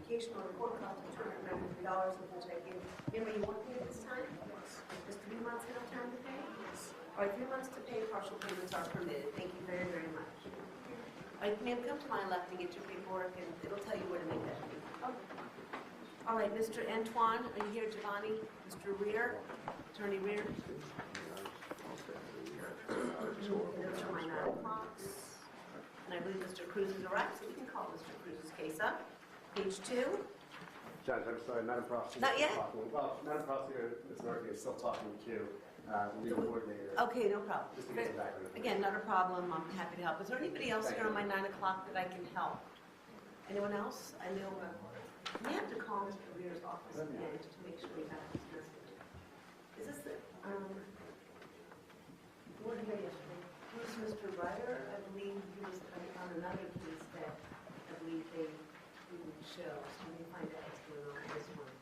identification or report cost of $293, which I give. Remember, you want to pay this time? Yes. Is 3 months enough time to pay? Yes. All right, 3 months to pay, partial payments are permitted. Thank you very, very much. All right, ma'am, come to my left and get your paperwork, and it'll tell you where to make that payment. Okay. All right, Mr. Antoine, are you here, Giovanni? Mr. Rear, Attorney Rear? Those are my 9 o'clocks. And I believe Mr. Cruz is arrived, so we can call Mr. Cruz's case up. Page 2. Judge, I'm sorry, Madam Prosecutor. Not yet? Well, Madam Prosecutor, Ms. Murphy is still talking to you, the legal coordinator. Okay, no problem. Just to get some background. Again, not a problem. I'm happy to help. Is there anybody else here on my 9 o'clock that I can help? Anyone else? I know we have to call Mr. Rear's office again just to make sure we have his message. Is this the, what did I yesterday? Who's Mr. Ryder? I believe he was on another case that I believe they didn't show. So let me find out what's going on with this one.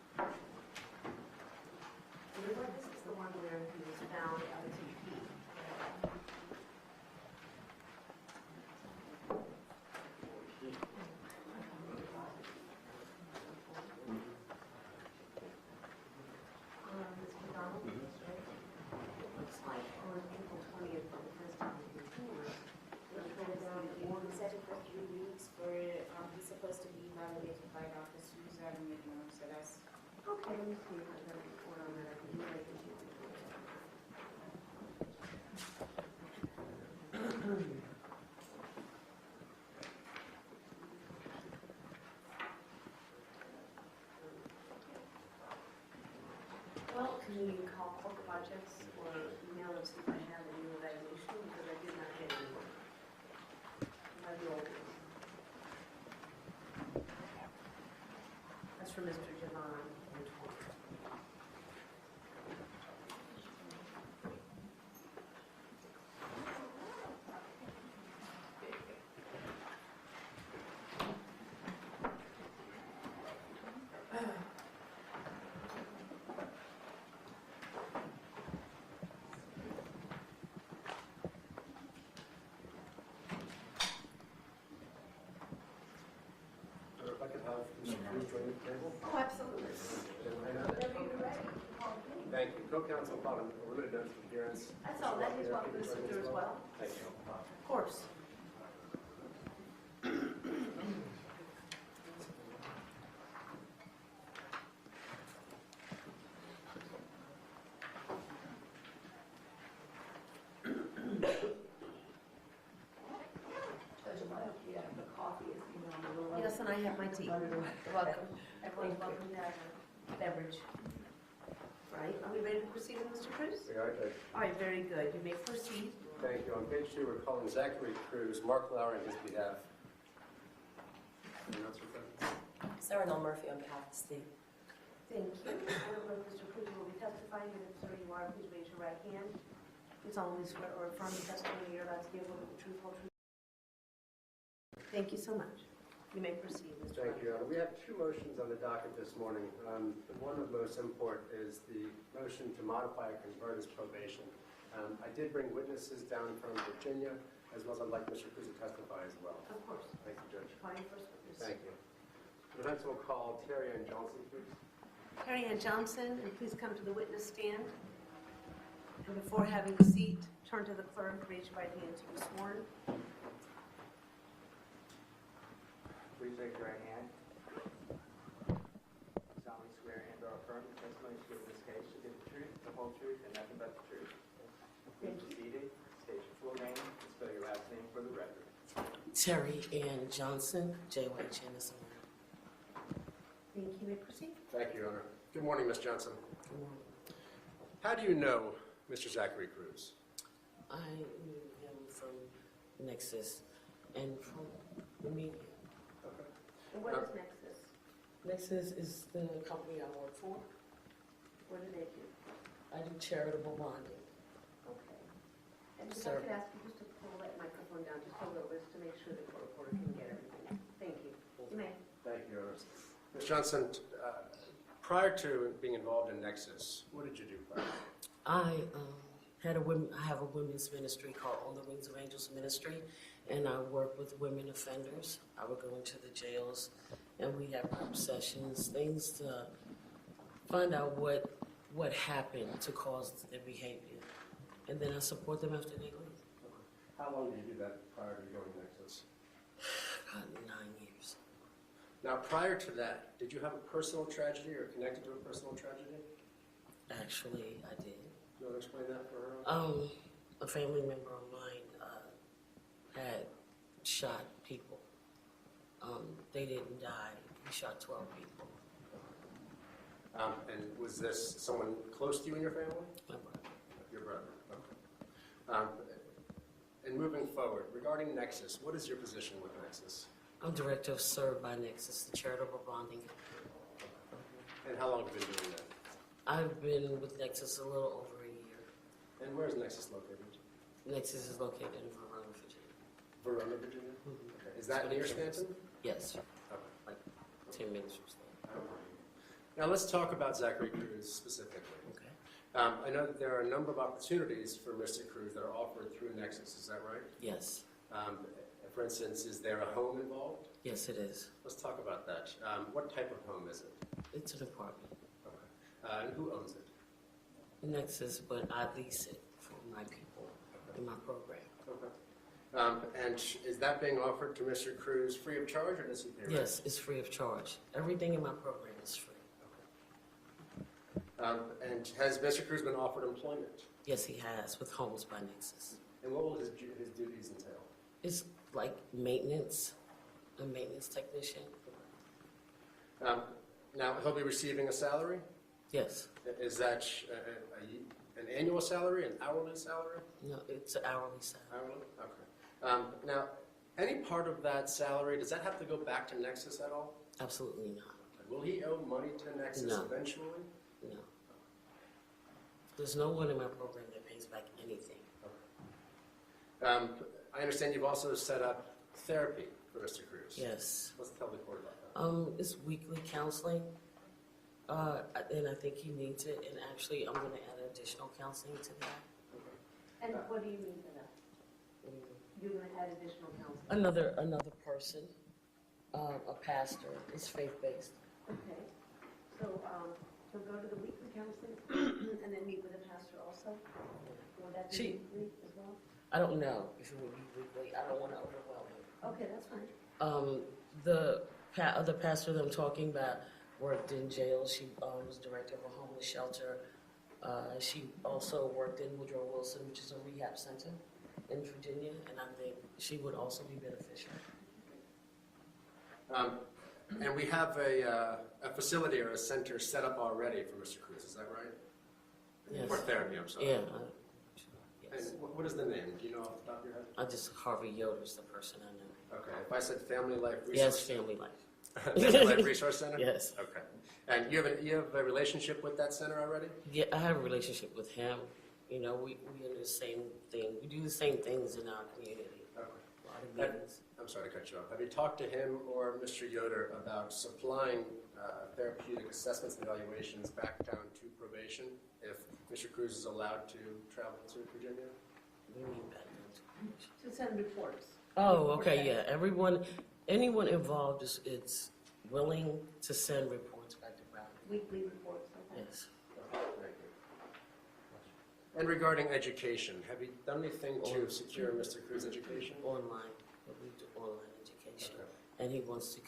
You know what? This is the one where he was found out of TP. Looks like on April 20th, for the first time in 2 years, We set it for 3 weeks for, he's supposed to be evaluated by Dr. Susan Midland, so that's. okay, let me see if I got a report on that. I can do it. Well, can you call projects or email and see if I have any evaluation, because I did not get anyone. My old one. That's from Mr. Javon. If I could have Mr. Cruz join the table. Oh, absolutely. Whenever you're ready, call me. Thank you. Co-counsel filed a limited notice of appearance. That's all, that is welcome to sit there as well. Thank you. Of course. Yes, and I have my tea. Welcome. Everyone's welcome to have a beverage. Right, are we ready to proceed with Mr. Cruz? We are, Judge. All right, very good. You may proceed. Thank you. On page 2, we're calling Zachary Cruz, Mark Lauer on his behalf. Any notes or questions? Sarah Noel Murphy on behalf of the state. Thank you. Mr. Cruz will be testifying, and if you are, please raise your right hand. You solemnly swear or affirm the testimony you're about to give will be the truth, whole truth. Thank you so much. You may proceed, Mr. Thank you. We have 2 motions on the docket this morning. The one of most import is the motion to modify or convert as probation. I did bring witnesses down from Virginia, as well as I'd like Mr. Cruz to testify as well. Of course. Thank you, Judge. Call your first witness. Thank you. The defense will call Terry Ann Johnson, please. Terry Ann Johnson, and please come to the witness stand. And before having a seat, turn to the clerk, raise your right hand to be sworn. Please raise your right hand. Solemnly swear and/or affirm the testimony you give in this case to be the truth, the whole truth, and nothing but the truth. Please be seated. State your full name and spell your last name for the record. Terry Ann Johnson, J.Y. Jennison. Thank you. You may proceed. Thank you, Your Honor. Good morning, Ms. Johnson. Good morning. How do you know Mr. Zachary Cruz? I knew him from Nexus and from the media. Okay. And what is Nexus? Nexus is the company I work for. What do they do? I do charitable bonding. Okay. And if I Sir. could ask you just to pull that microphone down just a little bit to make sure the court reporter can get everything. Thank you. You may. Thank you, Your Honor. Ms. Johnson, prior to being involved in Nexus, what did you do prior? I have a women's ministry called On the Wings of Angels Ministry, and I work with women offenders. I would go into the jails and we have group sessions, things to find out what happened to cause their behavior. And then I support them after they leave. How long did you do that prior to joining Nexus? About 9 years. Now, prior to that, did you have a personal tragedy or connected to a personal tragedy? Actually, I did. You want to explain that for her? A family member of mine had shot people. They didn't die. He shot 12 people. And was this someone close to you and your family? My brother. Your brother, okay. And moving forward, regarding Nexus, what is your position with Nexus? I'm director of Serve by Nexus, the charitable bonding. And how long have you been doing that? I've been with Nexus a little over a year. And where is Nexus located? Nexus is located in Verona, Virginia. Verona, Virginia? Mhm. Okay. Is that near Stanton? Yes, Okay. like 10 minutes from there. Now let's talk about Zachary Cruz specifically. Okay. I know that there are a number of opportunities for Mr. Cruz that are offered through Nexus, is that right? Yes, For instance, is there a home involved? yes it is. Let's talk about that. What type of home is it? It's an apartment. Okay. And who owns it? Nexus, but I lease it for my people in my program. Okay. And is that being offered to Mr. Cruz free of charge, or does he pay rent? Yes, it's free of charge. Everything in my program is free. And has Mr. Cruz been offered employment? Yes, he has with Homes by Nexus. And what will his duties entail? It's like maintenance, a maintenance technician. Now, he'll be receiving a salary? Yes, Is that an annual salary, an hourly salary? no, it's an hourly salary. Hourly? Okay. Now, any part of that salary, does that have to go back to Nexus at all? Absolutely not. Will he owe money to Nexus No. eventually? No. There's no one in my program that pays back anything. I understand you've also set up therapy for Mr. Cruz. Yes. Let's tell the court about that. It's weekly counseling, and I think he needs it. And actually, I'm going to add additional counseling to that. And what do you mean for that? You're going to add additional counseling? Another person, a pastor. It's faith-based. Okay. So, go to the weekly counseling and then meet with the pastor also? Will that be She- weekly as well? I don't know if it would be weekly. I don't want to overwhelm him. Okay, that's fine. The other pastor that I'm talking about worked in jail. She was director of a homeless shelter. She also worked in Woodrow Wilson, which is a rehab center in Virginia, and I think she would also be beneficial. And we have a facility or a center set up already for Mr. Cruz, is that right? Yes. For therapy, I'm sorry. Yeah. And Yes. what is the name? Do you know off the top of your head? I just Harvey Yoder's the person I know. Okay, if I said Family Life Yes, Resource Family Life. Family Life Resource Center? Yes. Okay. And you have a relationship with that center already? Yeah, I have a relationship with him. You know, we do the same thing. We do the same things in our community. Okay. A lot of meetings. I'm sorry to cut you off. Have you talked to him or Mr. Yoder about supplying therapeutic assessments and evaluations back down to probation if Mr. Cruz is allowed to travel to Virginia? We mean back then. To send reports. Oh, okay, yeah. Anyone involved is willing to send reports back to Broward. Weekly reports, okay. Yes. Thank you. And regarding education, have you done anything to secure Mr. Cruz's education? Online. We do online education. Okay. And he wants to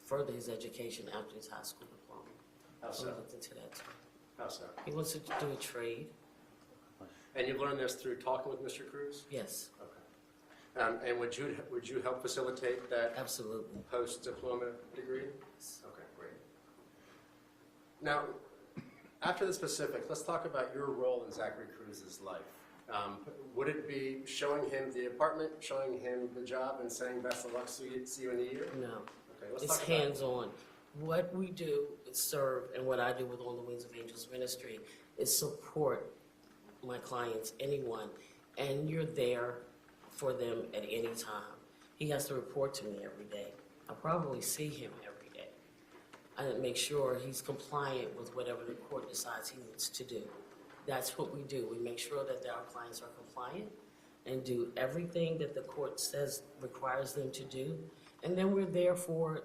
further his education after his high school diploma. How So so? we looked into that too. How so? He wants to do a trade. And you've learned this through talking with Mr. Cruz? Yes, Okay. And would you help facilitate that absolutely. post-diploma degree? Yes. Okay, great. Now, after the specifics, let's talk about your role in Zachary Cruz's life. Would it be showing him the apartment, showing him the job, and saying best of luck, see you in a year? No, Okay, let's it's talk about hands-on. What we do is serve, and what I do with On the Wings of Angels Ministry is support my clients, anyone, and you're there for them at any time. He has to report to me every day. I probably see him every day. I make sure he's compliant with whatever the court decides he needs to do. That's what we do. We make sure that our clients are compliant and do everything that the court says requires them to do. And then we're there for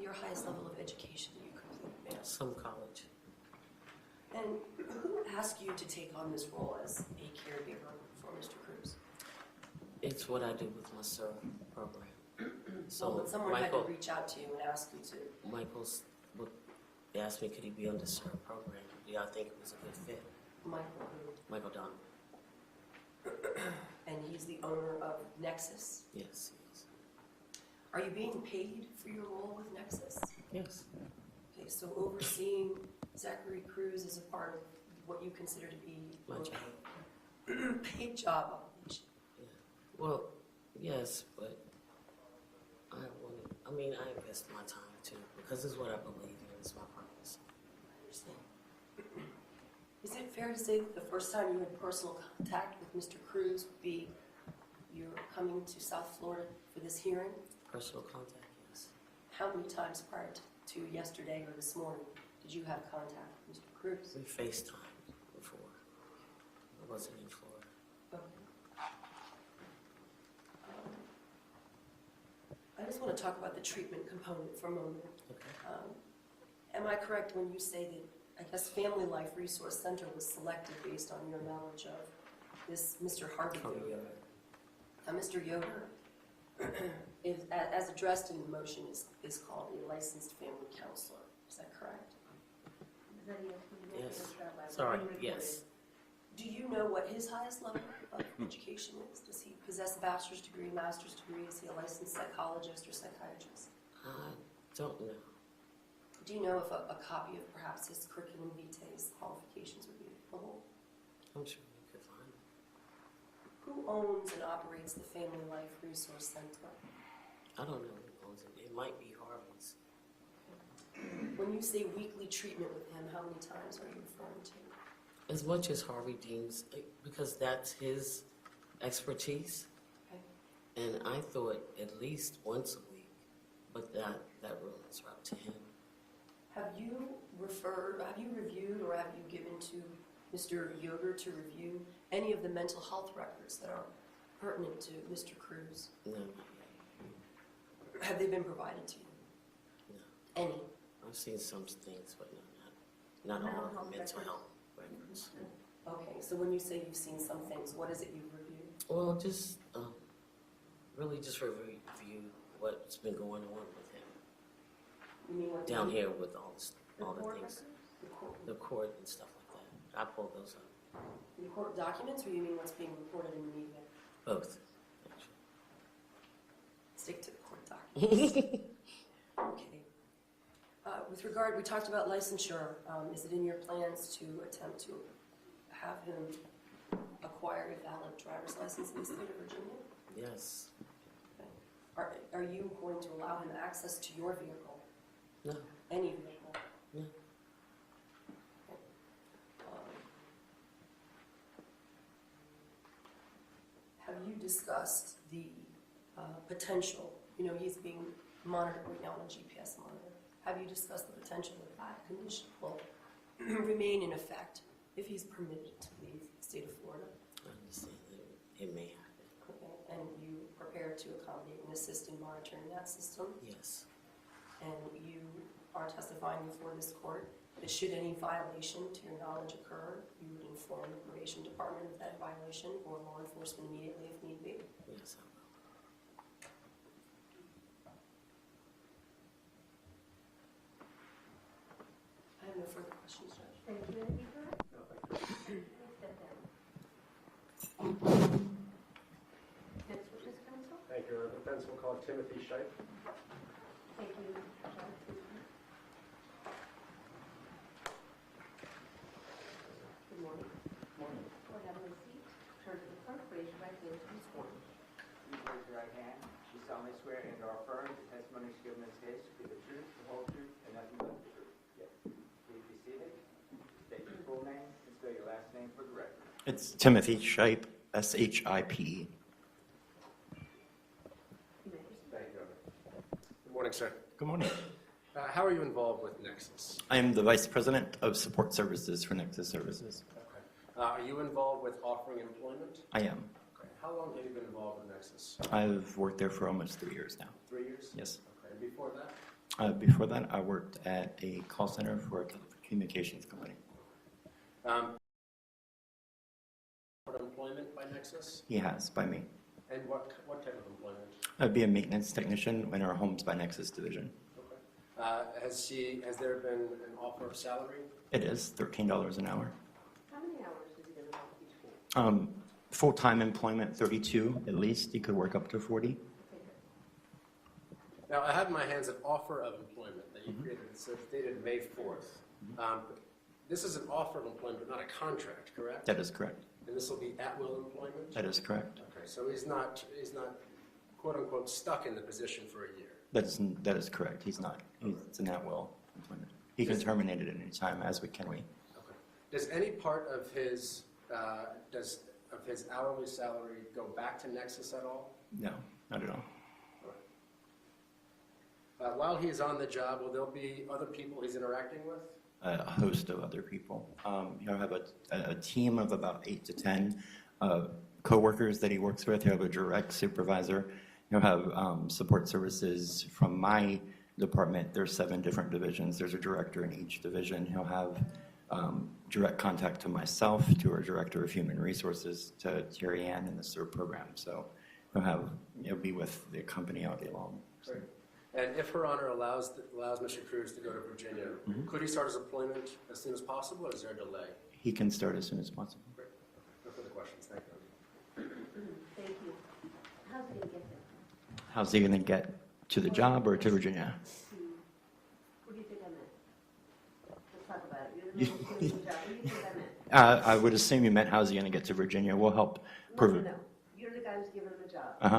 Your highest level of education that you completed, ma'am? Some college. And who asked you to take on this role as a caregiver for Mr. Cruz? It's what I do with my SERV program. So when someone had to reach out to you and ask you to, Michael's asked me, could he be on the SERV program? Yeah, I think it was a good fit. Michael, Michael Don. and he's the owner of Nexus. Yes, yes. Are you being paid for your role with Nexus? Yes. Okay, so overseeing Zachary Cruz is a part of what you consider to be My your job. paid job obligation. Yeah. Well, yes, but I invest my time too, because it's what I believe in, it's my purpose. I understand. Is it fair to say that the first time you had personal contact with Mr. Cruz would be you're coming to South Florida for this hearing? Personal contact, yes. How many times prior to yesterday or this morning did you have contact with Mr. Cruz? We FaceTimed before. I wasn't in Florida. Okay. I just want to talk about the treatment component for a moment. Okay. Am I correct when you say that, I guess, Family Life Resource Center was selected based on your knowledge of this Mr. Harvey Yoder? Mr. Yoder, is, as addressed in the motion, is called a licensed family counselor. Is that correct? Yes. Sorry, yes. Do you know what his highest level of education is? Does he possess a bachelor's degree, master's degree? Is he a licensed psychologist or psychiatrist? I don't know. Do you know if a copy of perhaps his curriculum vitae, his qualifications would be available? I'm sure we could find it. Who owns and operates the Family Life Resource Center? I don't know who owns it. It might be Harvey's. When you say weekly treatment with him, how many times are you referring to? As much as Harvey deems, because that's his expertise. Okay. And I thought at least once a week, but that really is up to him. Have you reviewed, or have you given to Mr. Yoder to review any of the mental health records that are pertinent to Mr. Cruz? No, Have they been provided to you? no. Any? I've seen some things, but not all of the mental health records. Okay, so when you say you've seen some things, what is it you've reviewed? Well, just really just review what's been going on with him You mean what down here with all the things, The the court and stuff like that. I pulled those up. the court documents, or you mean what's being reported in the media? Both, actually. Stick to the court documents. Okay. With regard, we talked about licensure. Is it in your plans to attempt to have him acquire a valid driver's license in the state of Virginia? Yes. Okay. Are you going to allow him access to your vehicle? No. Any vehicle? No. Have you discussed the potential, he's being monitored right now on a GPS monitor. Have you discussed the potential that condition will remain in effect if he's permitted to leave the state of Florida? I understand that it may happen. Okay. And you prepare to accommodate and assist in monitoring that system? Yes. And you are testifying before this court that should any violation to your knowledge occur, you would inform the probation department of that violation or law enforcement immediately if need be? Yes, I will. I have no further questions, Judge. Thank you, Anita. No, thank you. Step down. Next witness, counsel. Thank you. The defense will call Timothy Shipe. Thank you. Good morning. Morning. Go ahead and have a seat. Turn to the front, raise your right hand to be sworn. Please raise your right hand. You solemnly swear and are affirmed the testimony you give in this case to be the truth, the whole truth, and nothing but the truth. Yes. Please be seated. State your full name and spell your last name for the record. It's Timothy Shipe, S-H-I-P. You may proceed. Thank you. Good morning, sir. Good morning. How are you involved with Nexus? I am the Vice President of Support Services for Nexus Services. Okay. Are you involved with offering employment? I am. Okay. How long have you been involved with Nexus? I've worked there for almost 3 years now. 3 years? Yes. Okay. And before that? Before that, I worked at a call center for a telecommunications company. Employment by Nexus? He has, by me. And what type of employment? I'd be a maintenance technician in our Homes by Nexus division. Okay. Has there been an offer of salary? It is $13 an hour. How many hours is he going to work each week? Full-time employment, 32 at least. He could work up to 40. Now, I have in my hands an offer of employment that you created. It's dated May 4th. This is an offer of employment, but not a contract, correct? That is correct. And this will be at-will employment? That is correct. Okay, so he's not quote-unquote stuck in the position for a year? That is correct. He's not. It's an at-will employment. He can terminate it at any time, as we can. Okay. Does any part of his hourly salary go back to Nexus at all? No, not at all. While he's on the job, will there be other people he's interacting with? A host of other people. He'll have a team of about 8 to 10 co-workers that he works with. He'll have a direct supervisor. He'll have support services from my department. There's 7 different divisions. There's a director in each division. He'll have direct contact to myself, to our director of human resources, to Terry Ann in the SERV program. So he'll be with the company all day long. Great. And if Her Honor allows Mr. Cruz to go to Virginia, could he start his employment as soon as possible, or is there a delay? He can start as soon as possible. Great. No further questions. Thank you. Thank you. How's he going to get there? How's he going to get to the job or to Virginia? What do you think I meant? Let's talk about it. You're the one who's doing the job. What do you think I meant? I would assume you meant how's he going to get to Virginia. We'll help. No. You're the guy who's giving him the job. Uh-huh.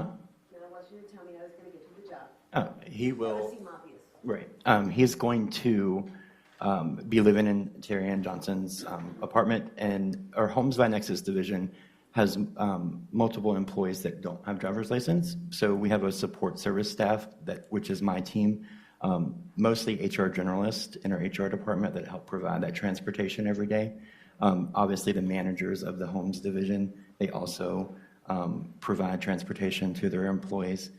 And I want you to tell me how he's going to get to the job. He That will. would seem obvious. Right. He's going to be living in Terry Ann Johnson's apartment, and our Homes by Nexus division has multiple employees that don't have driver's license. So we have a support service staff, which is my team, mostly HR generalists in our HR department that help provide that transportation every day. Obviously, the managers of the Homes division, they also provide transportation to their employees.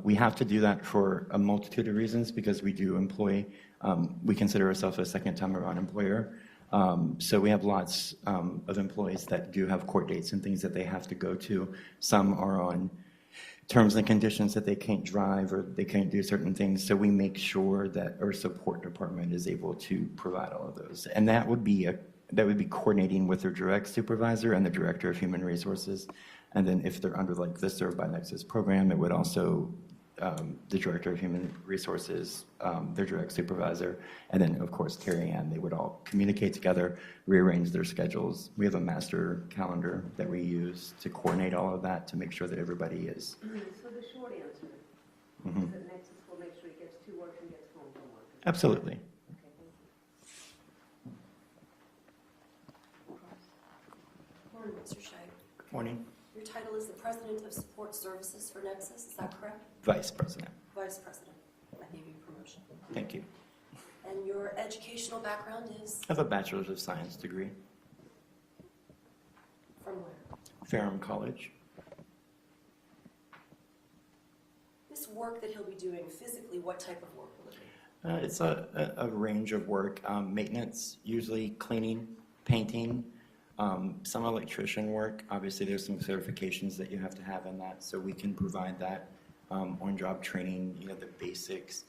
We have to do that for a multitude of reasons because we do employ, we consider ourselves a second-time around employer. So we have lots of employees that do have court dates and things that they have to go to. Some are on terms and conditions that they can't drive or they can't do certain things. So we make sure that our support department is able to provide all of those. And that would be coordinating with their direct supervisor and the director of human resources. And then if they're under like the Serve by Nexus program, it would also the director of human resources, their direct supervisor, and then of course Terry Ann. They would all communicate together, rearrange their schedules. We have a master calendar that we use to coordinate all of that to make sure that everybody is. So the short answer is that Nexus will make sure he gets to work and gets home from work. Absolutely. Okay, thank you. Morning, Mr. Shea. Good morning. Your title is the President of Support Services for Nexus, is that correct? Vice President. Vice President. I gave you promotion. Thank you. And your educational background is I have a Bachelor's of Science degree. from where? Ferrum College. This work that he'll be doing physically, what type of work will it be? It's a range of work, maintenance, usually cleaning, painting, some electrician work. Obviously, there's some certifications that you have to have in that, so we can provide that on-job training, the basics,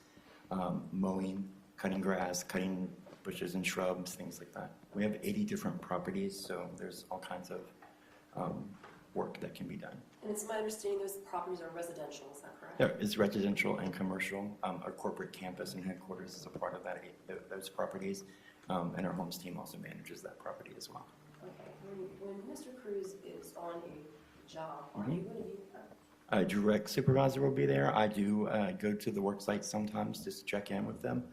mowing, cutting grass, cutting bushes and shrubs, things like that. We have 80 different properties, so there's all kinds of work that can be done. And it's my understanding those properties are residential, is that correct? There is residential and commercial. Our corporate campus and headquarters is a part of that, those properties, and our homes team also manages that property as well. Okay. When Mr. Cruz is on a job, are you going to be there? A direct supervisor will be there. I do go to the work site sometimes just to check in with them.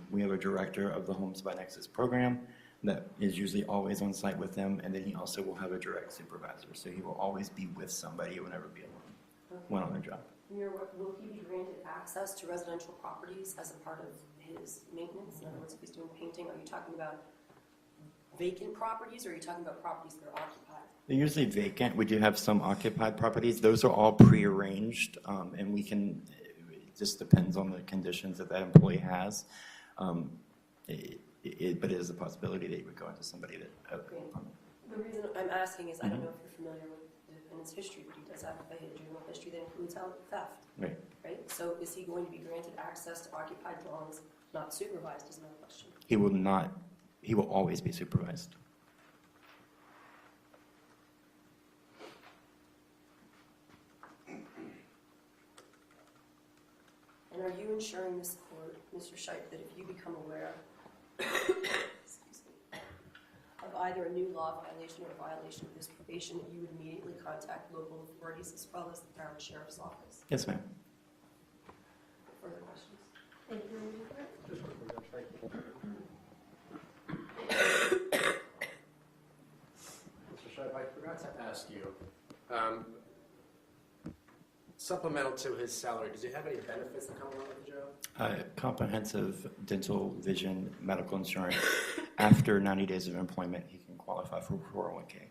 We have a director of the Homes by Nexus program that is usually always on site with them, and then he also will have a direct supervisor. So he will always be with somebody. He will never be alone when on the job. Will he be granted access to residential properties as a part of his maintenance? In other words, if he's doing painting, are you talking about vacant properties, or are you talking about properties that are occupied? They're usually vacant. We do have some occupied properties. Those are all prearranged, and we can, just depends on the conditions that that employee has. But it is a possibility that he would go into somebody that. The reason I'm asking is I don't know if you're familiar with the defendant's history, but he does have a juvenile history that includes theft. Right. Right? So is he going to be granted access to occupied dwellings not supervised is another question. He will not. He will always be supervised. And are you ensuring this court, Mr. Scheib, that if you become aware excuse me, of either a new law violation or a violation of this probation, that you would immediately contact local authorities as well as the Broward Sheriff's Office? Yes, ma'am. Further questions? Thank you, Mr. Clerk. Just quickly, Judge, thank you. Mr. Scheib, I forgot to ask you, supplemental to his salary, does he have any benefits that come along with the job? Comprehensive dental, vision, medical insurance. After 90 days of employment, he can qualify for 401k.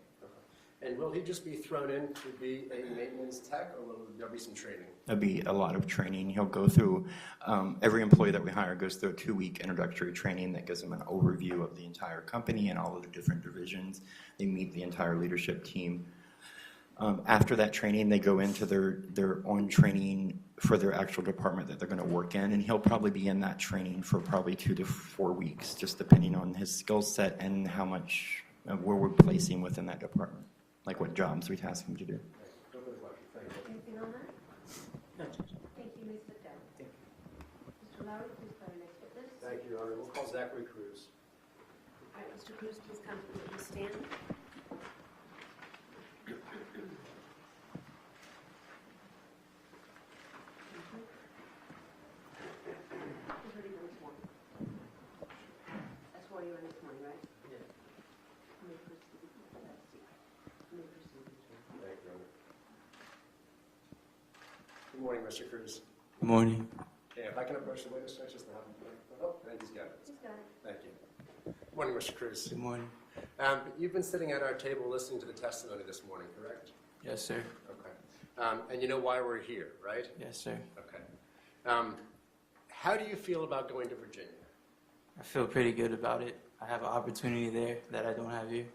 And will he just be thrown in to be a maintenance tech, or will there be some training? There'll be a lot of training. He'll go through, every employee that we hire goes through a 2-week introductory training that gives them an overview of the entire company and all of the different divisions. They meet the entire leadership team. After that training, they go into their own training for their actual department that they're going to work in, and he'll probably be in that training for probably 2 to 4 weeks, just depending on his skill set and how much, where we're placing within that department, like what jobs we task him to do. No further questions. Thank you. Anything on that? No, Judge. Thank you, Ms. Liddell. Mr. Lowry, please call your next witness. Thank you, Your Honor. We'll call Zachary Cruz. All right, Mr. Cruz, please come to the witness stand. Who's ready for this morning? That's why you're in this morning, right? Yeah. You may proceed. You may proceed. Thank you, Your Honor. Good morning, Mr. Cruz. Good morning. Okay, if I can approach the witness, just to have him. Oh, and he's got it. He's got it. Thank you. Good morning, Mr. Cruz. Good morning. You've been sitting at our table listening to the testimony this morning, correct? Yes, sir. Okay. And you know why we're here, right? Yes, sir. Okay. How do you feel about going to Virginia? I feel pretty good about it. I have an opportunity there that I don't have here.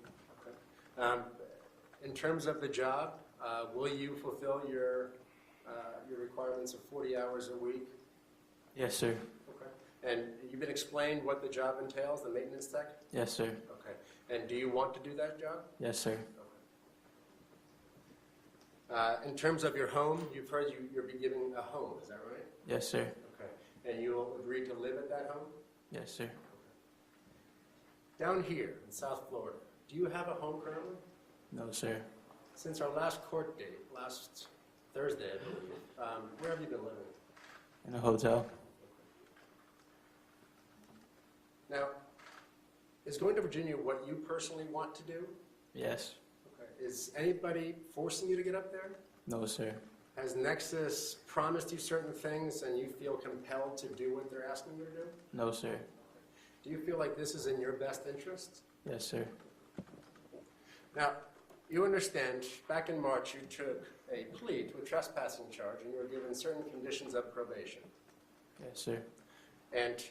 Okay. In terms of the job, will you fulfill your requirements of 40 hours a week? Yes, sir. Okay. And you've been explained what the job entails, the maintenance tech? Yes, sir. Okay. And do you want to do that job? Yes, sir. In terms of your home, you've heard you're be given a home, is that right? Yes, sir. Okay. And you will agree to live at that home? Yes, sir. Down here in South Florida, do you have a home currently? No, sir. Since our last court date, last Thursday, I believe, where have you been living? In a hotel. Now, is going to Virginia what you personally want to do? Yes. Okay. Is anybody forcing you to get up there? No, sir. Has Nexus promised you certain things and you feel compelled to do what they're asking you to do? No, sir. Do you feel like this is in your best interest? Yes, sir. Now, you understand, back in March, you took a plea to a trespassing charge and you were given certain conditions of probation. Yes, sir. And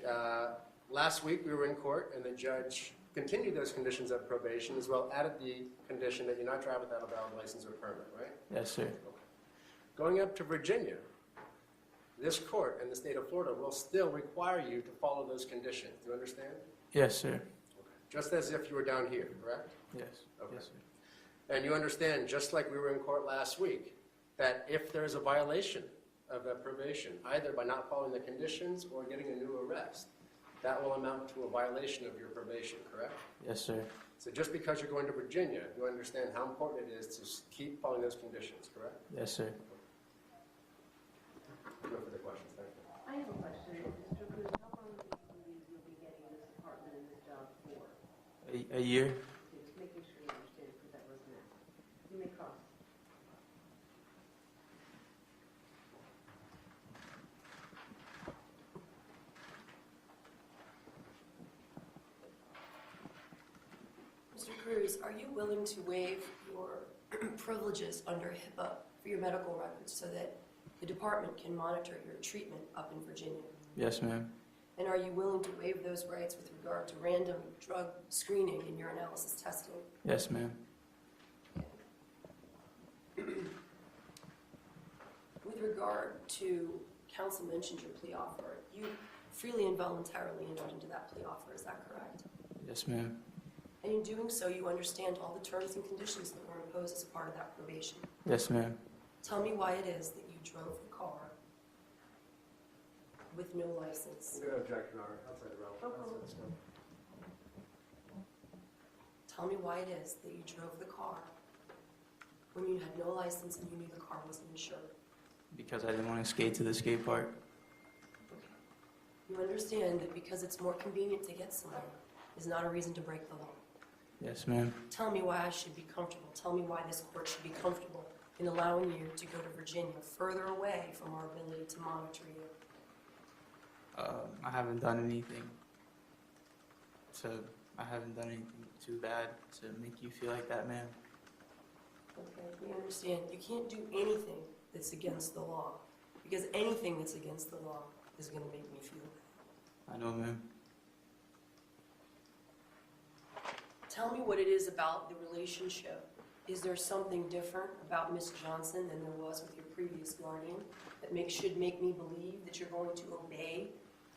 last week, we were in court and the judge continued those conditions of probation, as well added the condition that you not drive without a valid license or permit, right? Yes, sir. Going up to Virginia, this court in the state of Florida will still require you to follow those conditions. Do you understand? Yes, sir. Just as if you were down here, correct? Yes. Okay. Yes, sir. And you understand, just like we were in court last week, that if there is a violation of a probation, either by not following the conditions or getting a new arrest, that will amount to a violation of your probation, correct? Yes, sir. So just because you're going to Virginia, you understand how important it is to keep following those conditions, correct? Yes, sir. No further questions, thank you. I have a question. Mr. Cruz, how long do you believe you'll be getting this apartment and this job for? A year? Just making sure you understand, because that wasn't asked. You may cross. Mr. Cruz, are you willing to waive your privileges under HIPAA for your medical records so that the department can monitor your treatment up in Virginia? Yes, ma'am. And are you willing to waive those rights with regard to random drug screening and urinalysis testing? Yes, ma'am. With regard to, counsel mentioned your plea offer. You freely and voluntarily entered into that plea offer, is that correct? Yes, ma'am. And in doing so, you understand all the terms and conditions that were imposed as a part of that probation. Yes, ma'am. Tell me why it is that you drove the car with no license. I'm going to object, Your Honor. Outside the realm. Outside the scope. Tell me why it is that you drove the car when you had no license and you knew the car wasn't insured. Because I didn't want to skate to the skate park. You understand that because it's more convenient to get somewhere is not a reason to break the law. Yes, ma'am. Tell me why I should be comfortable. Tell me why this court should be comfortable in allowing you to go to Virginia, further away from our ability to monitor you. I haven't done anything too bad to make you feel like that, ma'am. Okay, we understand. You can't do anything that's against the law, because anything that's against the law is going to make me feel bad. I know, ma'am. Tell me what it is about the relationship. Is there something different about Miss Johnson than there was with your previous guardian that should make me believe that you're going to obey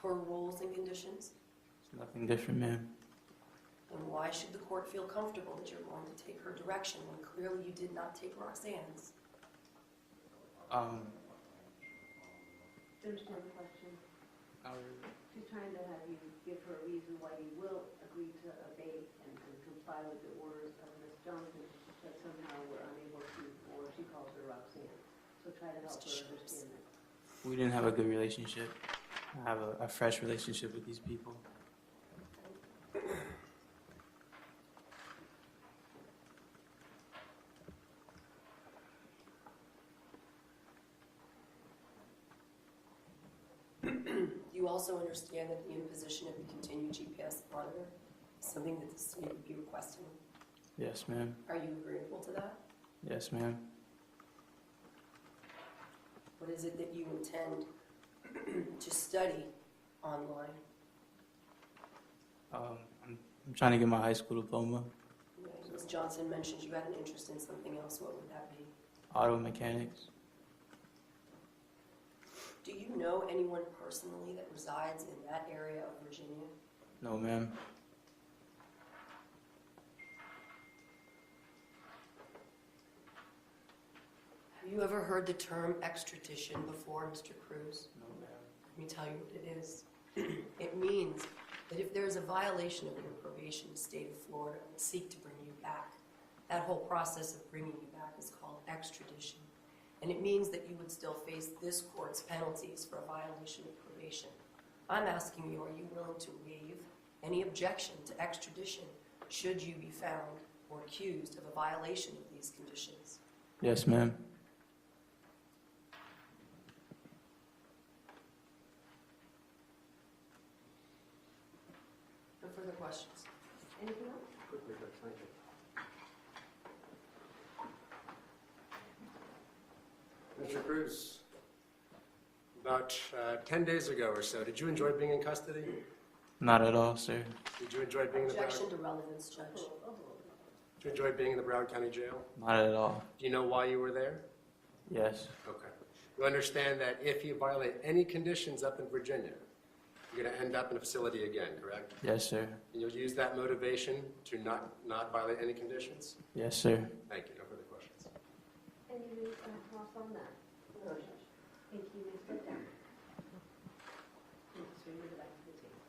her rules and conditions? It's nothing different, ma'am. And why should the court feel comfortable that you're going to take her direction when clearly you did not take Roxanne's? Understand the question. I- She's trying to have you give her a reason why you will agree to obey and comply with the orders of Ms. Johnson, but somehow we're unable to, or she calls her Roxanne. So try to help her understand that. We didn't have a good relationship. I have a fresh relationship with these people. You also understand that the imposition of the continued GPS monitor is something that the city would be requesting. Yes, ma'am. Are you agreeable to that? Yes, ma'am. What is it that you intend to study online? I'm trying to get my high school diploma, Ms. Johnson mentioned you had an interest in something else. What would that be? auto mechanics. Do you know anyone personally that resides in that area of Virginia? No, ma'am. Have you ever heard the term extradition before, Mr. Cruz? No, ma'am. Let me tell you what it is. It means that if there is a violation of your probation, the state of Florida would seek to bring you back. That whole process of bringing you back is called extradition. And it means that you would still face this court's penalties for a violation of probation. I'm asking you, are you willing to waive any objection to extradition should you be found or accused of a violation of these conditions? Yes, ma'am. No further questions. Anything else? Quickly, Judge, thank you. Mr. Cruz, about 10 days ago or so, did you enjoy being in custody? Not at all, sir. Did you enjoy being in the Objection Broward? to relevance, Judge. Did you enjoy being in the Broward County Jail? Not at all. Do you know why you were there? Yes. Okay. You understand that if you violate any conditions up in Virginia, you're going to end up in a facility again, correct? Yes, sir. And you'll use that motivation to not violate any conditions? Yes, sir. Thank you. No further questions. Any thoughts on that? Thank you, Ms. Brown. So you're the back of the table.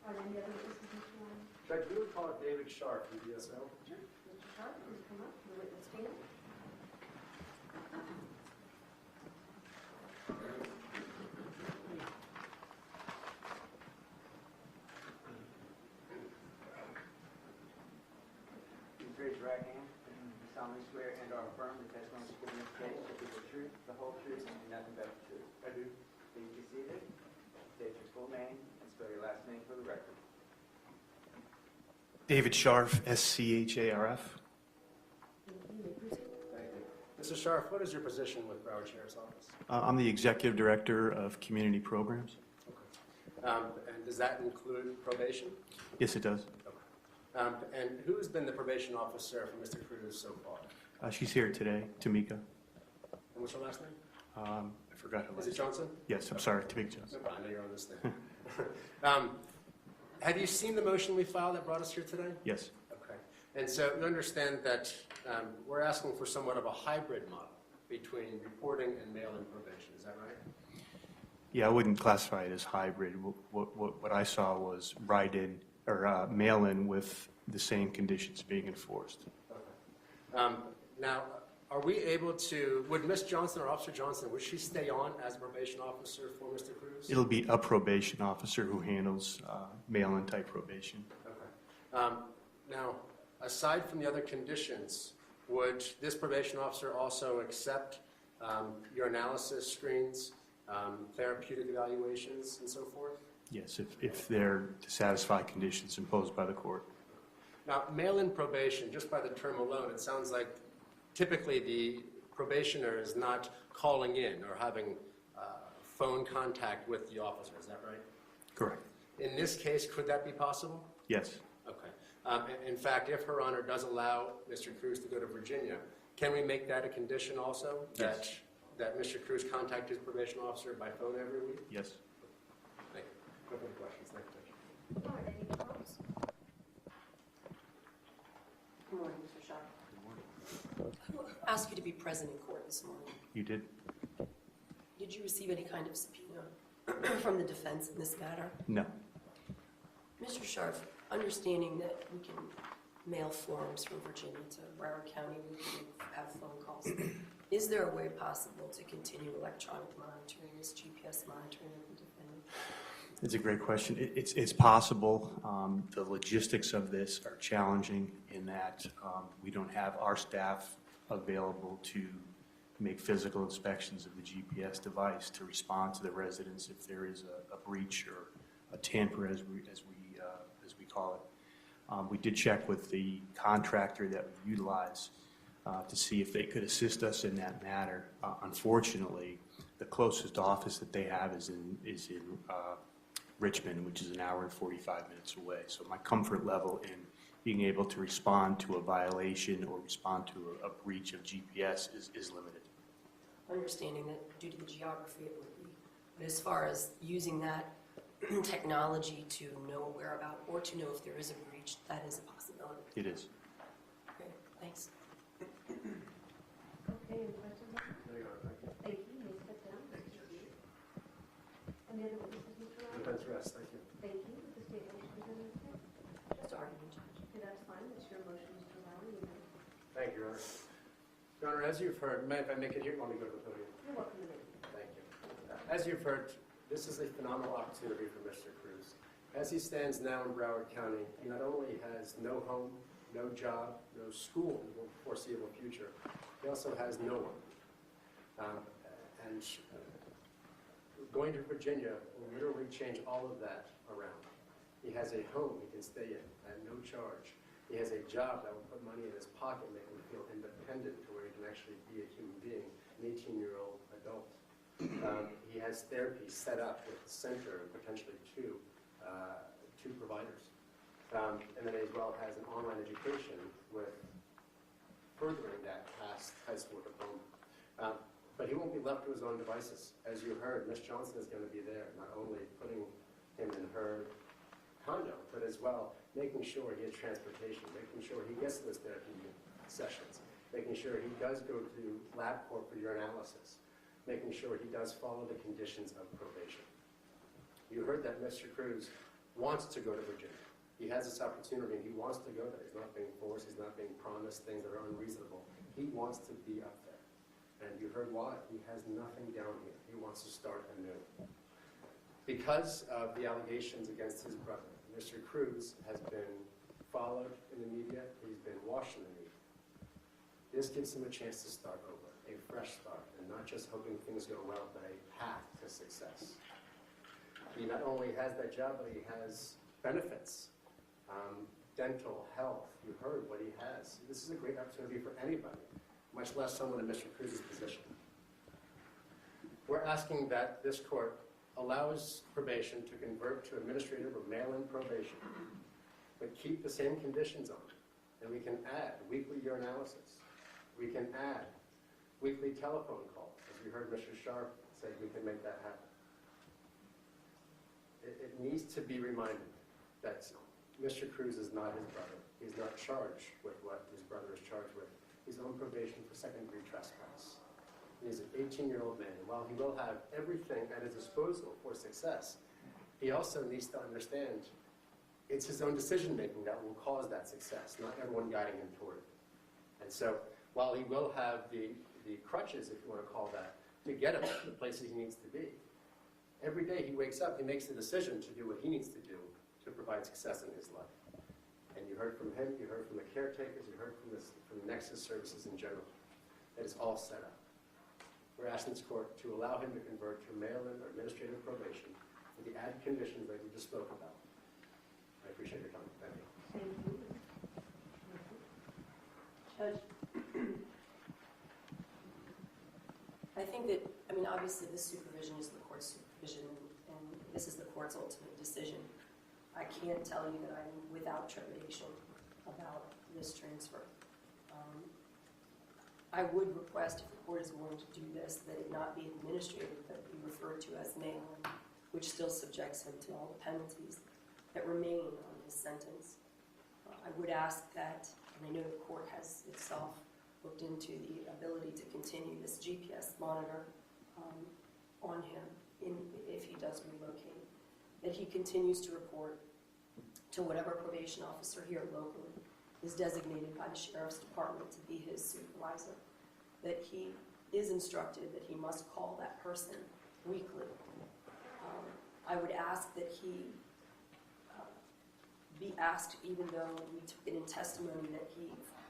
Are there any other witnesses, Mr. Ryan? Judge, we would call David Sharp from DSO. Sure. Mr. Sharp, please come up, the witness stand. Please raise your right hand. You solemnly swear and are affirm the testimony given in this case shall be the truth, the whole truth, and nothing but the truth. I do. Please be seated. State your full name and spell your last name for the record. David Scharf, SCHARF. Thank you. May I proceed? Thank you. Mr. Scharf, what is your position with Broward Sheriff's Office? I'm the Executive Director of Community Programs. And does that include probation? Yes, it does. And who's been the probation officer for Mr. Cruz so far? She's here today, Tamika. And what's her last name? I forgot her Is last it name. Johnson? Yes, I'm sorry, Tamika Johnson. No problem, I know you're on this thing. Have you seen the motion we filed that brought us here today? Yes, Okay. And so you understand that we're asking for somewhat of a hybrid model between reporting and mail-in probation. Is that right? yeah, I wouldn't classify it as hybrid. What I saw was write-in or mail-in with the same conditions being enforced. Okay. Now, are we able to, would Ms. Johnson or Officer Johnson, would she stay on as a probation officer for Mr. Cruz? It'll be a probation officer who handles mail-in type probation. Okay. Now, aside from the other conditions, would this probation officer also accept your analysis screens, therapeutic evaluations, and so forth? Yes, if they're to satisfy conditions imposed by the court. Now, mail-in probation, just by the term alone, it sounds like typically the probationer is not calling in or having phone contact with the officer. Is that right? Correct. In this case, could that be possible? Yes. Okay. In fact, if Her Honor does allow Mr. Cruz to go to Virginia, can we make that a condition also? Yes. That Mr. Cruz contact his probation officer by phone every week? Yes. Thank you. No further questions. Thank you, Judge. All right, any opposed? Good morning, Mr. Shaw. I asked you to be present in court this morning. You did? Did you receive any kind of subpoena from the defense in this matter? No. Mr. Scharf, understanding that we can mail forms from Virginia to Broward County, we can have phone calls. Is there a way possible to continue electronic monitoring, this GPS monitoring of the defendant? It's a great question. It's possible. The logistics of this are challenging in that we don't have our staff available to make physical inspections of the GPS device to respond to the residents if there is a breach or a tamper, as we call it. We did check with the contractor that we utilize to see if they could assist us in that matter. Unfortunately, the closest office that they have is in Richmond, which is an hour and 45 minutes away. So my comfort level in being able to respond to a violation or respond to a breach of GPS is limited. Understanding that due to the geography it would be, but as far as using that technology to know a whereabout or to know if there is a breach, that is a possibility. It is. Okay, thanks. Okay, any questions? No, Your Honor. Thank you. Thank you. You may sit down. Any other witnesses, Mr. Rowley? Defense rest. Thank you. Thank you. The state motion presented today. Just argument, Judge. Okay, that's fine. It's your motion, Mr. Rowley. You may. Thank you, Your Honor. Your Honor, as you've heard, if I make it here, let me go to the podium. You're welcome to make it. Thank you. As you've heard, this is a phenomenal opportunity for Mr. Cruz. As he stands now in Broward County, he not only has no home, no job, no school in the foreseeable future, he also has no one. Going to Virginia will literally change all of that around. He has a home he can stay in at no charge. He has a job that will put money in his pocket, make him feel independent to where he can actually be a human being, an 18-year-old adult. He has therapy set up with the center and potentially two providers. And then as well has an online education with furthering that past high school diploma. But he won't be left to his own devices. As you heard, Ms. Johnson is going to be there, not only putting him in her condo, but as well making sure he has transportation, making sure he gets to those therapy sessions, making sure he does go to LabCorp for urinalysis, making sure he does follow the conditions of probation. You heard that Mr. Cruz wants to go to Virginia. He has this opportunity and he wants to go there. He's not being forced, he's not being promised things that are unreasonable. He wants to be up there. And you heard why. He has nothing down here. He wants to start anew. Because of the allegations against his brother, Mr. Cruz has been followed in the media. He's been watched in the media. This gives him a chance to start over, a fresh start, and not just hoping things go well, but a path to success. He not only has that job, but he has benefits, dental, health. You heard what he has. This is a great opportunity for anybody. much less someone in Mr. Cruz's position. We're asking that this court allows probation to convert to administrative or mail-in probation, but keep the same conditions on it. And we can add weekly urinalysis. We can add weekly telephone calls. As we heard Mr. Sharp said, we can make that happen. It needs to be reminded that Mr. Cruz is not his brother. He's not charged with what his brother is charged with. He's on probation for second-degree trespass. He's an 18-year-old man, and while he will have everything at his disposal for success, he also needs to understand it's his own decision-making that will cause that success, not everyone guiding him toward it. And so, while he will have the crutches, if you want to call that, to get him to the places he needs to be, every day he wakes up, he makes the decision to do what he needs to do to provide success in his life. And you heard from him, you heard from the caretakers, you heard from the Nexus services in general. That is all set up. We're asking this court to allow him to convert to mail-in or administrative probation with the added conditions that we just spoke about. I appreciate your time. Thank you. Judge, I think that, obviously this supervision is the court's supervision, and this is the court's ultimate decision. I can't tell you that I'm without trepidation about this transfer. I would request, if the court is willing to do this, that it not be administrative, but be referred to as mail-in, which still subjects him to all the penalties that remain on his sentence. I would ask that, and I know the court has itself looked into the ability to continue this GPS monitor on him if he does relocate, that he continues to report to whatever probation officer here locally is designated by the Sheriff's Department to be his supervisor, that he is instructed that he must call that person weekly. I would ask that he be asked, even though we took it in testimony, that he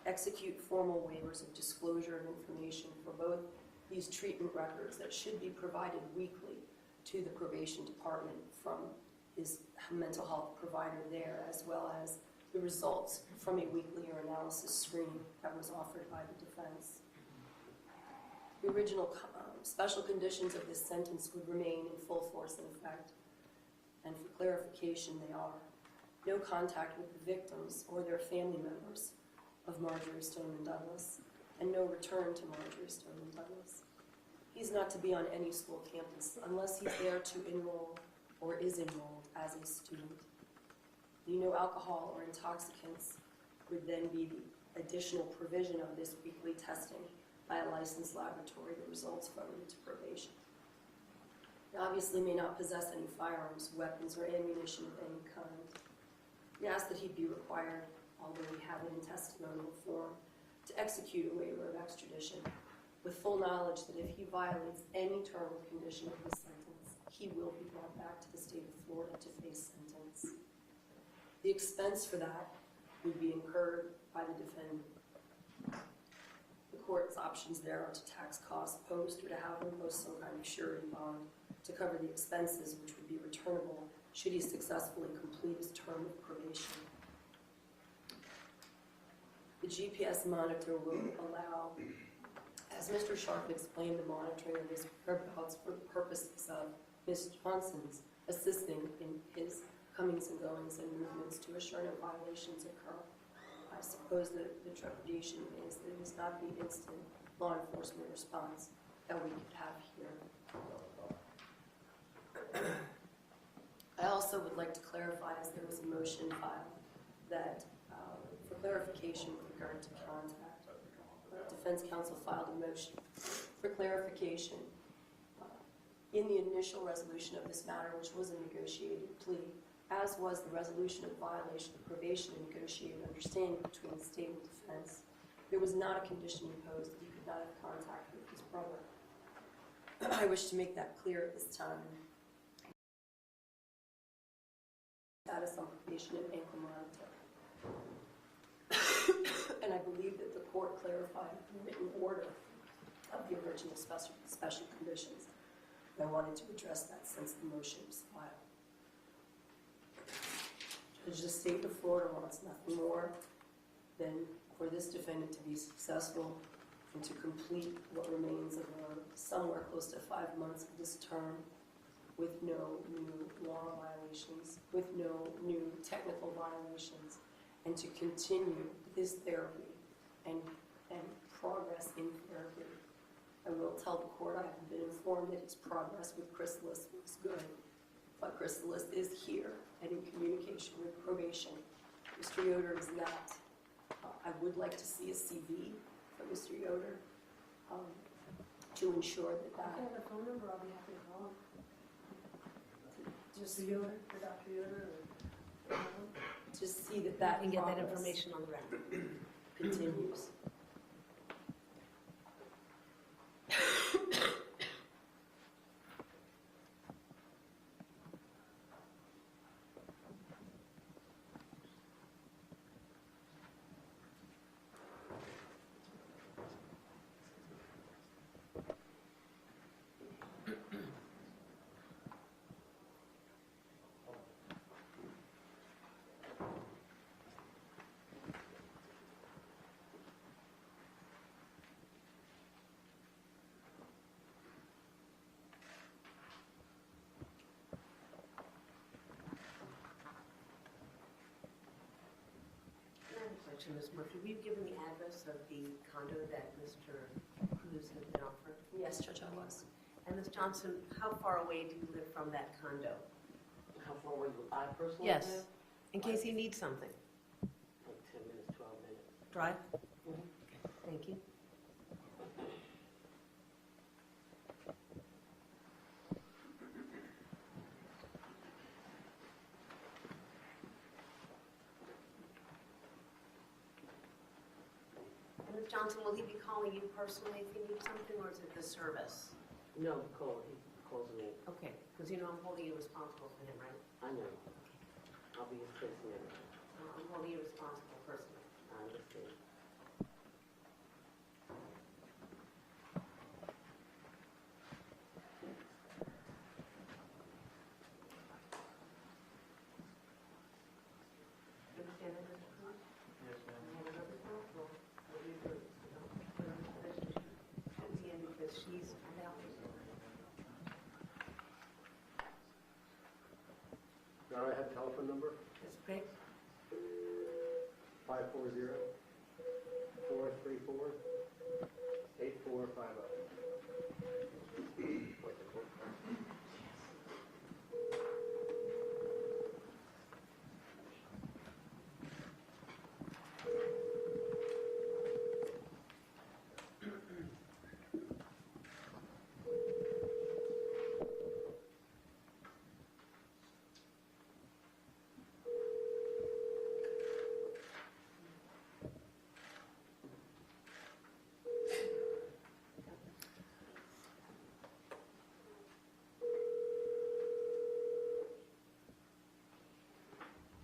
execute formal waivers of disclosure of information for both these treatment records that should be provided weekly to the probation department from his mental health provider there, as well as the results from a weekly urinalysis screening that was offered by the defense. The original special conditions of this sentence would remain in full force and effect, and for clarification, they are: no contact with the victims or their family members of Marjorie Stoneman Douglas, and no return to Marjorie Stoneman Douglas. He's not to be on any school campus unless he's there to enroll or is enrolled as a student. No alcohol or intoxicants would then be the additional provision of this weekly testing by a licensed laboratory that results from into probation. He obviously may not possess any firearms, weapons, or ammunition of any kind. We ask that he be required, although we have it in testimonial form, to execute a waiver of extradition with full knowledge that if he violates any term or condition of his sentence, he will be brought back to the state of Florida to face sentence. The expense for that would be incurred by the defendant. The court's options there are to tax costs post or to have him post some kind of surety bond to cover the expenses, which would be returnable should he successfully complete his term of probation. The GPS monitor will allow, as Mr. Sharp explained, the monitoring of his whereabouts for the purposes of Ms. Johnson's assisting in his comings and goings and movements to assure no violations occur. I suppose that the trepidation is that it is not the instant law enforcement response that we could have here. I also would like to clarify, as there was a motion filed, that for clarification with regard to contact, defense counsel filed a motion for clarification in the initial resolution of this matter, which was a negotiated plea, as was the resolution of violation of probation and negotiated understanding between the state and defense. There was not a condition imposed that he could not have contact with his brother. I wish to make that clear at this time. Status on probation and ankle monitor. And I believe that the court clarified the written order of the original special conditions. And I wanted to address that since the motion was filed. Judge, the state of Florida wants nothing more than for this defendant to be successful, and to complete what remains of somewhere close to 5 months of this term with no new law violations, with no new technical violations, and to continue his therapy and progress in therapy. I will tell the court I have been informed that his progress with Chrysalis was good, but Chrysalis is here and in communication with probation. Mr. Yoder is not. I would like to see a CV for Mr. Yoder to ensure that I have a phone number, I'll be happy to call him. just Mr. Yoder, or Dr. Yoder, or, just see that I that can get that progress information on the record. continues. Can I have a question, Ms. Murphy? Were you given the address of the condo that Mr. Cruz had been offered? Yes, Judge, I was. And Ms. Johnson, how far away do you live from that condo? How far away do I personally Yes, live? in case he needs something. Like 10 minutes, 12 minutes. Drive? Mhm. Okay, thank you. And Ms. Johnson, will he be calling you personally if he needs something, or is it the service? No, he calls me. Okay, because you know I'm holding you responsible for him, right? I know. I'll be his case manager. I'm holding you responsible personally. I understand. You understand that, Mr. Cruz? Yes, ma'am. I have another counsel. What do you do? You know, put her in a position she shouldn't be in because she's unhealthy. Now I have telephone number, Ms. Craig? 540-434-8450.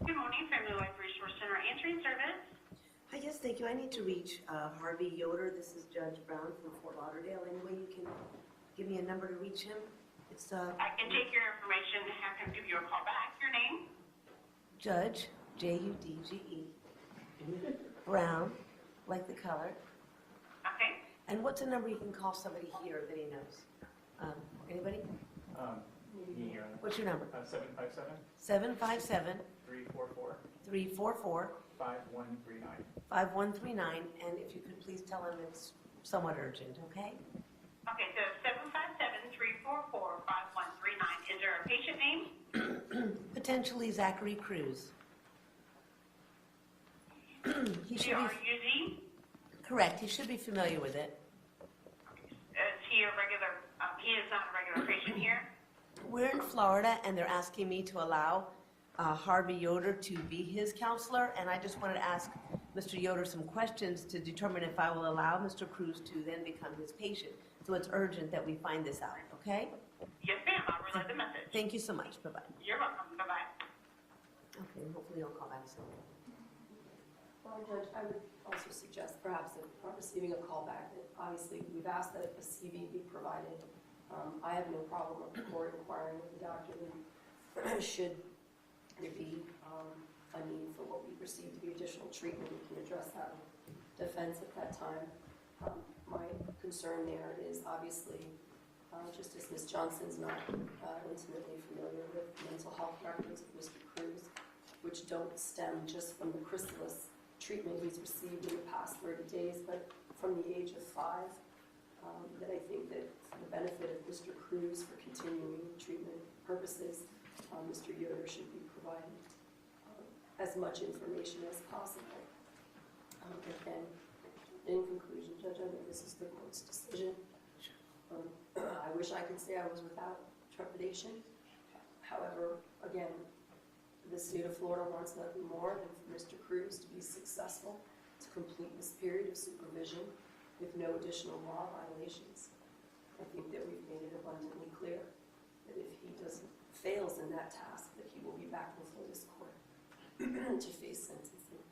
Good morning, Family Life Resource Center answering service. Hi, yes, thank you. I need to reach Harvey Yoder. This is Judge Brown from Fort Lauderdale. Any way you can give me a number to reach him? It's I can take your information and have him give you a call back. Your name? Judge, Judge, Brown, like the color. Okay. And what's a number you can call somebody here that he knows? Anybody? Yeah, What's your number? 757 757 344 344 5139. 5139. And if you could please tell him it's somewhat urgent, okay? Okay, so 757-344-5139. Is there a patient name? Potentially Zachary Cruz. He should be C-R-U-Z? correct. He should be familiar with it. Is he a regular, he is not a regular patient here? We're in Florida, and they're asking me to allow Harvey Yoder to be his counselor, and I just wanted to ask Mr. Yoder some questions to determine if I will allow Mr. Cruz to then become his patient. So it's urgent that we find this out, okay? Yes, ma'am. I'll relay the message. Thank you so much. Bye-bye. You're welcome. Bye-bye. Okay, hopefully he'll call back soon. Well, Judge, I would also suggest perhaps that upon receiving a call back, that obviously we've asked that a CV be provided. I have no problem with the court inquiring with the doctor that should there be a need for what we perceive to be additional treatment, we can address that with defense at that time. My concern there is obviously, just as Ms. Johnson's not intimately familiar with mental health records of Mr. Cruz, which don't stem just from the chrysalis treatment he's received in the past 30 days, but from the age of 5, that I think that for the benefit of Mr. Cruz for continuing treatment purposes, Mr. Yoder should be provided as much information as possible. And in conclusion, Judge, I know this is the court's decision. I wish I could say I was without trepidation. However, again, the state of Florida wants nothing more than for Mr. Cruz to be successful, to complete this period of supervision with no additional law violations. I think that we've made it abundantly clear that if he fails in that task, that he will be back before this court to face sentencing.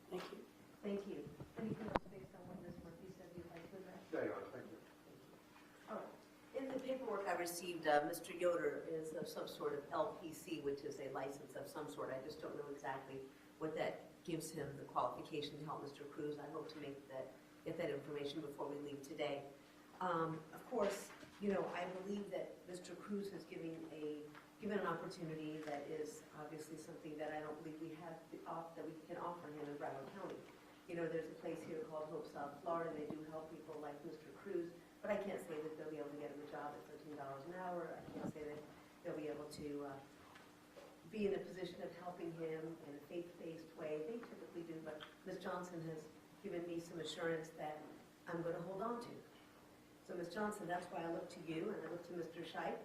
Thank you. Thank you. Anything else based on what Ms. Murphy said you'd like to address? No, Your Honor, thank you. All right. In the paperwork I received, Mr. Yoder is of some sort of LPC, which is a license of some sort. I just don't know exactly what that gives him, the qualification to help Mr. Cruz. I hope to get that information before we leave today. Of course, I believe that Mr. Cruz is given an opportunity that is obviously something that I don't believe we have that we can offer him in Broward County. There's a place here called Hope South Florida. They do help people like Mr. Cruz, but I can't say that they'll be able to get him a job at $13 an hour. I can't say that they'll be able to be in a position of helping him in a faith-based way. They typically do, but Ms. Johnson has given me some assurance that I'm going to hold on to. So Ms. Johnson, that's why I look to you and I look to Mr. Scheib.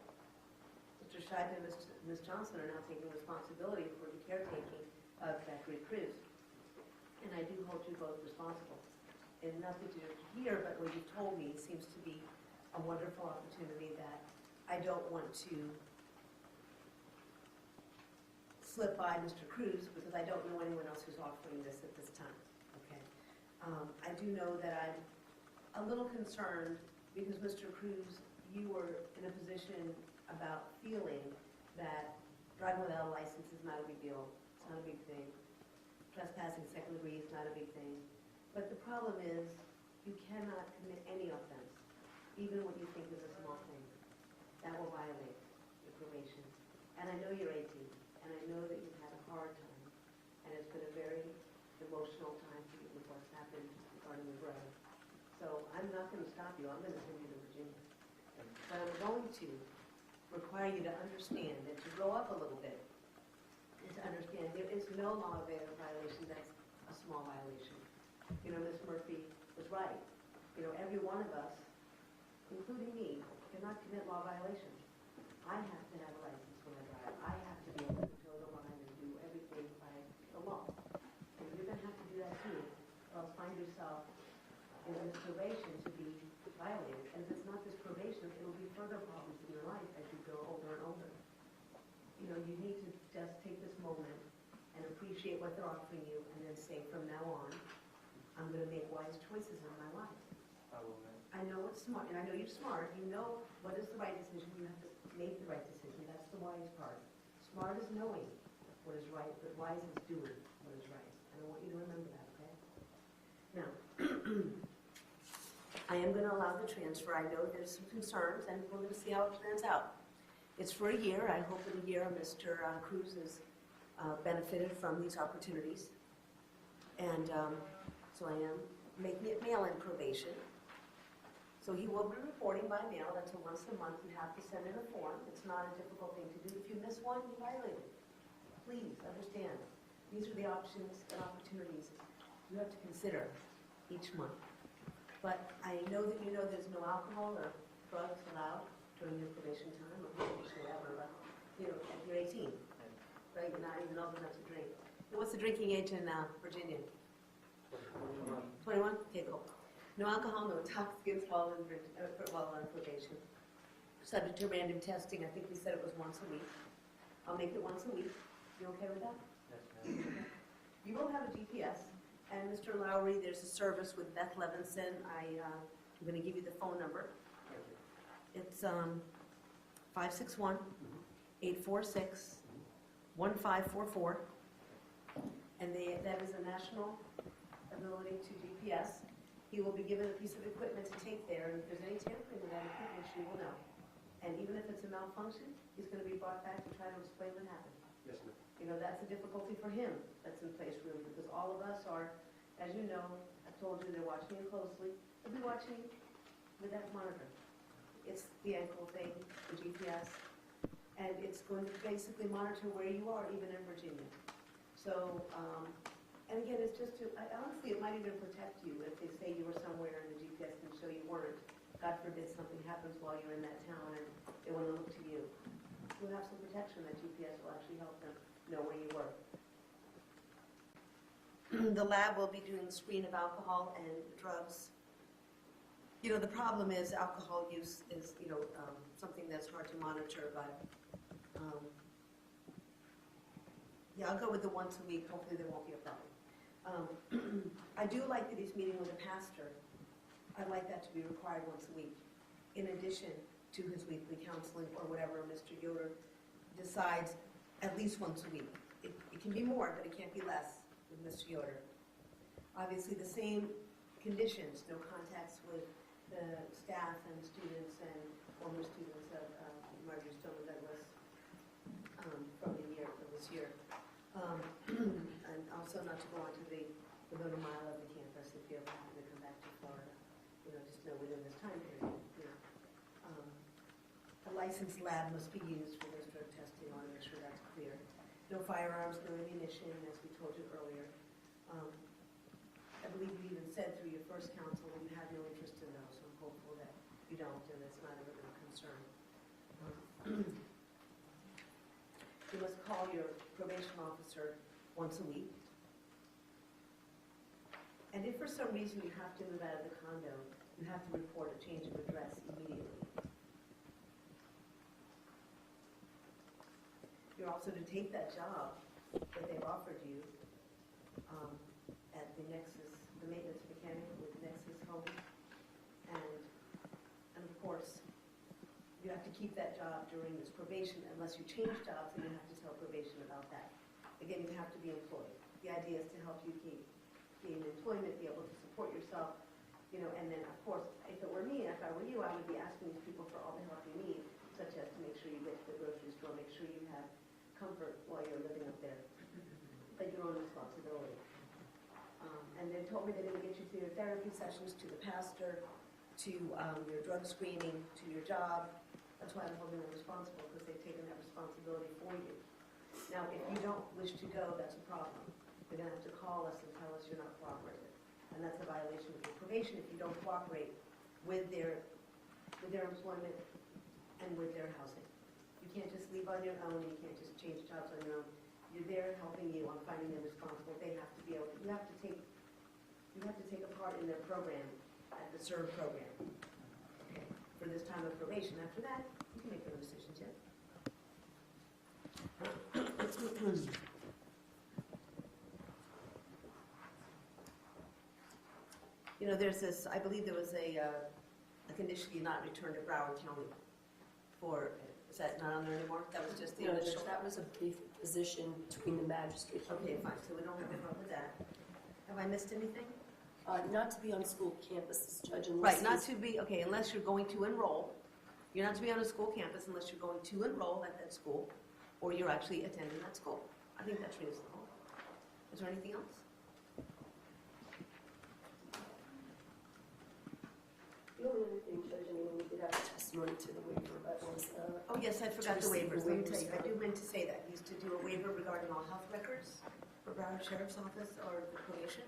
Mr. Scheib and Ms. Johnson are now taking responsibility for the caretaking of Zachary Cruz. And I do hold you both responsible. And nothing to do here, but what you've told me seems to be a wonderful opportunity that I don't want to slip by Mr. Cruz because I don't know anyone else who's offering this at this time. Okay. I do know that I'm a little concerned because Mr. Cruz, you were in a position about feeling that driving without a license is not a big deal. It's not a big thing. Trespassing second degree is not a big thing. But the problem is you cannot commit any offense, even what you think is a small thing. That will violate your probation. And I know you're 18, and I know that you've had a hard time, and it's been a very emotional time for you with what's happened regarding your brother. So I'm not going to stop you. I'm going to send you to Virginia. But I'm going to require you to understand that to grow up a little bit and to understand there is no law violation that's a small violation. Ms. Murphy was right. Every one of us, including me, cannot commit law violations. I have to have a license when I drive. I have to be able to toe the line and do everything by the law. And you're going to have to do that too, or else find yourself in this probation to be violated. And if it's not this probation, it'll be further problems in your life as you grow older and older. You need to just take this moment and appreciate what they're offering you and then say from now on, I'm going to make wise choices in my life. I know it's smart, and I know you're smart. You know what is the right decision. You have to make the right decision. That's the wise part. Smart is knowing what is right, but wise is doing what is right. And I want you to remember that, okay? Now, I am going to allow the transfer. I know there's some concerns, and we're going to see how it turns out. It's for a year. I hope in a year Mr. Cruz has benefited from these opportunities. And so I am making it mail-in probation. So he will be reporting by mail. That's once a month. You have to send in a form. It's not a difficult thing to do. If you miss one, you violate it. Please understand. These are the options and opportunities you have to consider each month. But I know that you know there's no alcohol or drugs allowed during your probation time, or probation ever, but if you're 18, right? You're not even old enough to drink. And what's the drinking age in Virginia? 21? Okay, cool. No alcohol, no intoxicants while on probation. Subject to random testing. I think we said it was once a week. I'll make it once a week. You okay with that? Yes, ma'am. You will have a GPS. And Mr. Lowry, there's a service with Beth Levinson. I'm going to give you the phone number. It's 561-846-1544. And that is a national ability to GPS. He will be given a piece of equipment to take there, and if there's any tampering with that equipment, she will know. And even if it's a malfunction, he's going to be brought back to try to explain what happened. Yes, ma'am. You know, that's a difficulty for him that's in place really, because all of us are, as you know, I've told you, they're watching you closely. They'll be watching with that monitor. It's the ankle thing, the GPS, and it's going to basically monitor where you are, even in Virginia. So, and again, it's just to, honestly, it might even protect you if they say you were somewhere and the GPS can show you weren't. God forbid something happens while you're in that town and they want to look to you. You'll have some protection. That GPS will actually help them know where you were. The lab will be doing the screen of alcohol and drugs. You know, the problem is alcohol use is, something that's hard to monitor, but yeah, I'll go with the once a week. Hopefully there won't be a problem. I do like that he's meeting with a pastor. I'd like that to be required once a week, in addition to his weekly counseling or whatever Mr. Yoder decides, at least once a week. It can be more, but it can't be less with Mr. Yoder. Obviously, the same conditions, no contacts with the staff and students and former students of Marjorie Stoneman Douglas from this year. And also not to go onto the within a mile of the campus if you ever happen to come back to Florida. Just know within this time period. A licensed lab must be used for this drug testing. I want to make sure that's clear. No firearms, no ammunition, as we told you earlier. I believe you even said through your first counsel that you have no interest in those, so I'm hopeful that you don't, and it's not a real concern. You must call your probation officer once a week. And if for some reason you have to move out of the condo, you have to report a change of address immediately. You're also to take that job that they've offered you at the Nexus, the maintenance mechanic with Nexus Home. And of course, you have to keep that job during this probation. Unless you change jobs, then you have to tell probation about that. Again, you have to be employed. The idea is to help you gain employment, be able to support yourself, and then of course, if it were me, if I were you, I would be asking these people for all the help you need, such as to make sure you get to the grocery store, make sure you have comfort while you're living up there, like your own responsibility. And they told me they're going to get you to your therapy sessions, to the pastor, to your drug screening, to your job. That's why I'm holding them responsible, because they've taken that responsibility for you. Now, if you don't wish to go, that's a problem. You're going to have to call us and tell us you're not cooperating. And that's a violation of your probation if you don't cooperate with their employment and with their housing. You can't just leave on your own. You can't just change jobs on your own. You're there helping you on finding them responsible. They have to be able to, you have to take a part in their program, at the SERV program, okay, for this time of probation. After that, you can make your own decisions, yeah? There's this, I believe there was a condition you not return to Broward County for, is that not on there anymore? That was just the No, initial? that was a brief position between the magistrate. Okay, fine, so we don't have a problem with that. Have I missed anything? Not to be on school campuses, Judge, unless Right, not he's- to be, okay, unless you're going to enroll. You're not to be on a school campus unless you're going to enroll at that school, or you're actually attending that school. I think that's reasonable. Is there anything else? The only other thing, Judge, we did have a testimony to the waiver, but was, Oh, yes, I forgot the To receive waivers. the Let me tell you, I waivers. do meant to say that. He's to do a waiver regarding all health records for Broward Sheriff's Office or the probation,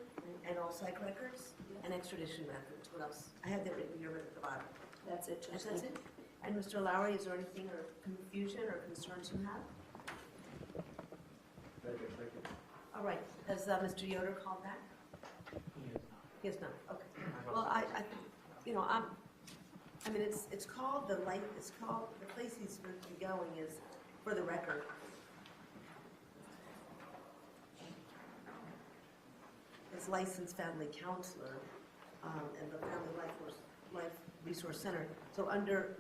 and all psych records, and extradition records. What else? I had that written here at the bottom. that's it, Judge. Yes, that's it. And Mr. Lowry, is there anything or confusion or concerns you have? Thank you. All right, has Mr. Yoder called back? He has not, okay. Well, it's called the place he's supposed to be going is, for the record, is licensed family counselor, and the Family Life Resource Center. So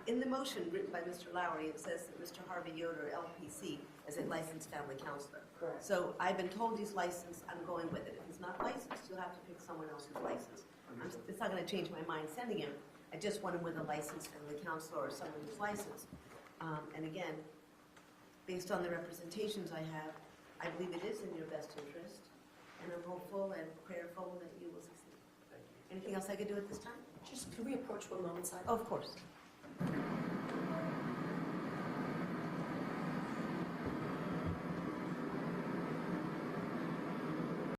in the motion written by Mr. Lowry, it says that Mr. Harvey Yoder, LPC, is a licensed family counselor. Correct. So I've been told he's licensed, I'm going with it. If he's not licensed, you'll have to pick someone else who's licensed. It's not gonna change my mind sending him. I just want him with a license from the counselor or someone who's licensed. And again, based on the representations I have, I believe it is in your best interest, and I'm hopeful and prayerful that you will succeed. Thank you. Anything else I could do at this time? Just, could we approach one moment, side? Oh, of course.